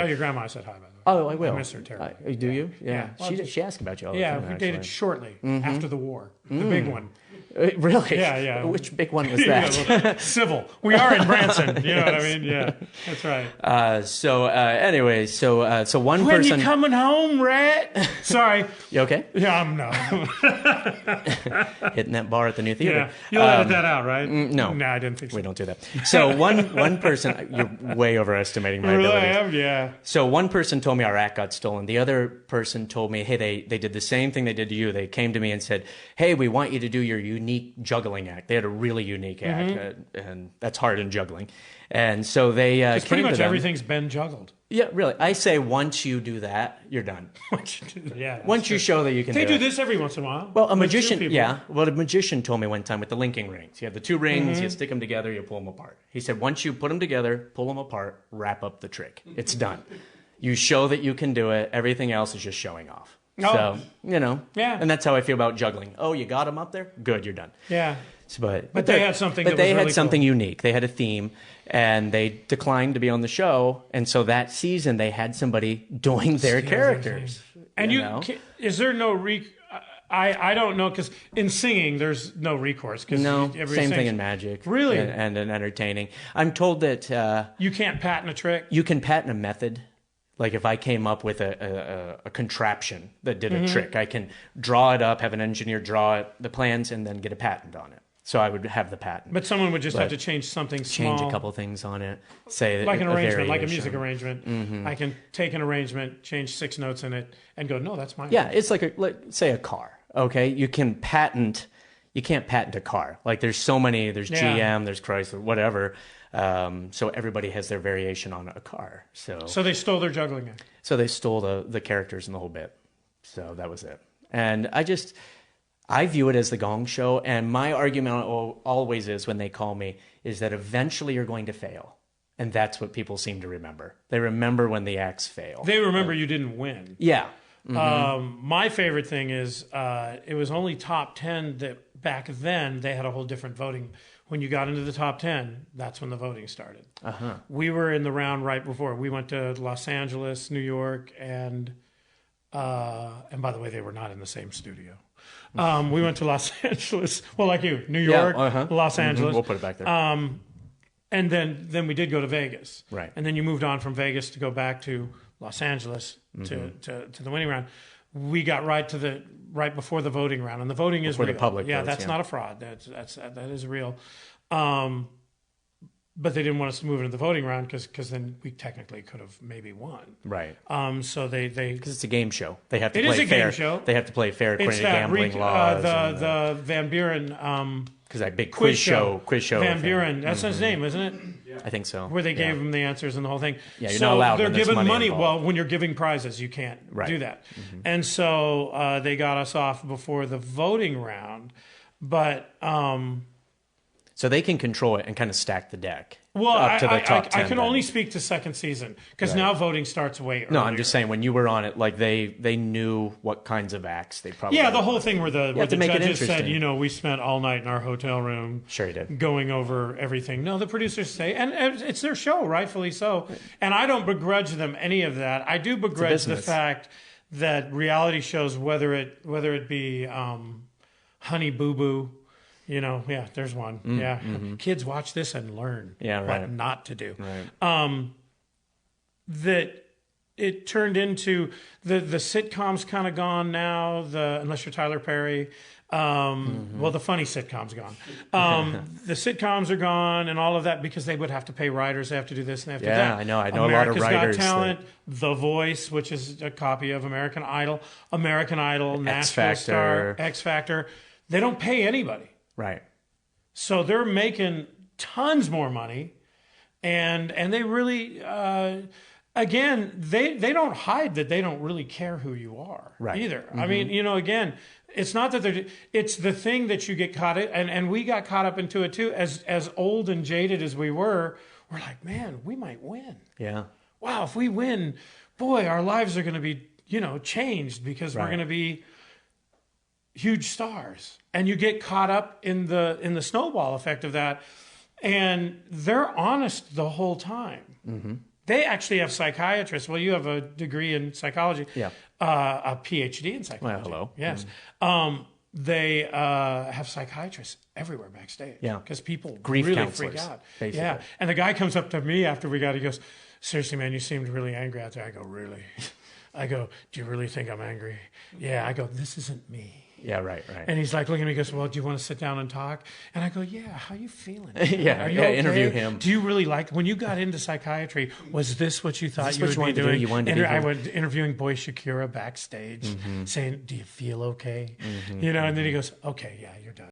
Tell your grandma I said hi, by the way. Oh, I will. I miss her terribly. Do you? Yeah. Well, She asked about you all the yeah, time. we actually. dated shortly after the war. The big one. Really? Yeah. Which big one was that? Well, civil. We are in Branson. You know what I mean? Yeah, that's right. Anyway, so one when person. When you coming home, Rat? Sorry. You okay? Yeah, I'm not. Hitting that bar at the new theater. Yeah. You'll edit that out, right? No. No, I didn't think so. We don't do that. So one person, you're way overestimating my really abilities. I am, yeah. So one person told me our act got stolen. The other person told me, hey, they did the same thing they did to you. They came to me and said, hey, we want you to do your unique juggling act. They had a really unique act, and that's hard in juggling. And so they came pretty much to them. Everything's been juggled. Yeah, really. I say once you do that, you're done. Once you show that you can They do do it. this every once in a while. Well, a magician, Well, a magician told me one time with the linking rings. You have the two rings, you stick them together, you pull them apart. He said, once you put them together, pull them apart, wrap up the trick. It's done. You show that you can do it. Everything else is just showing off. So, Yeah. And that's how I feel about juggling. Oh, you got them up there? Good, you're done. Yeah. But they had something. But they had something unique. They had a theme, and they declined to be on the show. And so that season, they had somebody doing their characters. And is there no I don't know, because in singing there's no recourse. No, same thing in magic. Really, and in entertaining. I'm told that you can't patent a trick. You can patent a method. Like if I came up with a contraption that did a trick, I can draw it up, have an engineer draw the plans, and then get a patent on it. So I would have the patent. But someone would just have to change something small. Change a couple things on it. Say like an arrangement, variation. like a music arrangement. I can take an arrangement, change 6 notes in it, and go, no, that's mine. Yeah, it's like say a car. Okay, you can't patent a car. Like there's so many. There's GM, there's Chrysler, whatever. So everybody has their variation on a car. So they stole their juggling act. So they stole the characters and the whole bit. So that was it. And I view it as the Gong Show. And my argument always is when they call me is that eventually you're going to fail. And that's what people seem to remember. They remember when the acts fail. They remember you didn't win. Yeah. My favorite thing is it was only top 10 that back then they had a whole different voting. When you got into the top 10, that's when the voting started. We were in the round right before. We went to Los Angeles, New York, and by the way, they were not in the same studio. We went to Los Angeles, well, like you, New York, Los Angeles. We'll put it back there. And then we did go to Vegas. Right. And then you moved on from Vegas to go back to Los Angeles to the winning round. We got right before the voting round, and the voting is real. The public votes, that's not a fraud. That is real. But they didn't want us to move into the voting round because then we technically could have maybe won. Right. So they because it's a game show. They have to play fair. It is a fair. game show. They have to play fair according to gambling laws. The Van Buren. Because that big quiz show. Van Buren. That's his name, isn't it? Yeah. I think so. Where they gave him the answers and the whole thing. Yeah, you're not allowed. They're giving money. Involved. Well, when you're giving prizes, you can't do that. And so they got us off before the voting round, but. So they can control it and kind of stack the deck. Well, up to the top 10 I can only speak to second season because now voting starts way earlier. No, I'm just saying when you were on it, like they knew what kinds of acts they probably. Yeah, the whole thing where the judges said, we spent all night in our hotel room. Sure, you did. Going over everything. No, the producers say, and it's their show, rightfully so. And I don't begrudge them any of that. I do begrudge the fact that reality shows, whether it be Honey Boo Boo. There's one. Kids watch this and learn what not to do. Right. That it turned into the sitcom's kind of gone now. Unless you're Tyler Perry, well, the funny sitcom's gone. The sitcoms are gone and all of that because they would have to pay writers. They have to do this and they have to do that. Yeah, I know. A lot of writers. Got Talent, The Voice, which is a copy of American Idol, Nashville Star, X Factor. They don't pay anybody. Right. So they're making tons more money, and they really, again, they don't hide that they don't really care who you are either. I mean, again, it's not that it's the thing that you get caught in, and we got caught up into it too. As old and jaded as we were like, man, we might win. Yeah. Wow, if we win, boy, our lives are going to be, changed because we're going to be huge stars. And you get caught up in the snowball effect of that, and they're honest the whole time. They actually have psychiatrists. Well, you have a degree in psychology. Yeah. A PhD in psychology. Well, hello. Yes. They have psychiatrists everywhere backstage. Yeah. Because people Grief really counselors, freak out. basically. Yeah. And the guy comes up to me after we got, he goes, seriously, man, you seemed really angry out there. I go, really? I go, do you really think I'm angry? Yeah. I go, this isn't me. Yeah, right. And he's like looking at me, he goes, well, do you want to sit down and talk? And I go, yeah, how you feeling? Yeah, Are you okay? interview him. Do you really like, when you got into psychiatry, was this what you thought you would be doing? You wanted to be I went interviewing Boy Shakira backstage, saying, do you feel okay? You know, and then he goes, okay, yeah, you're done.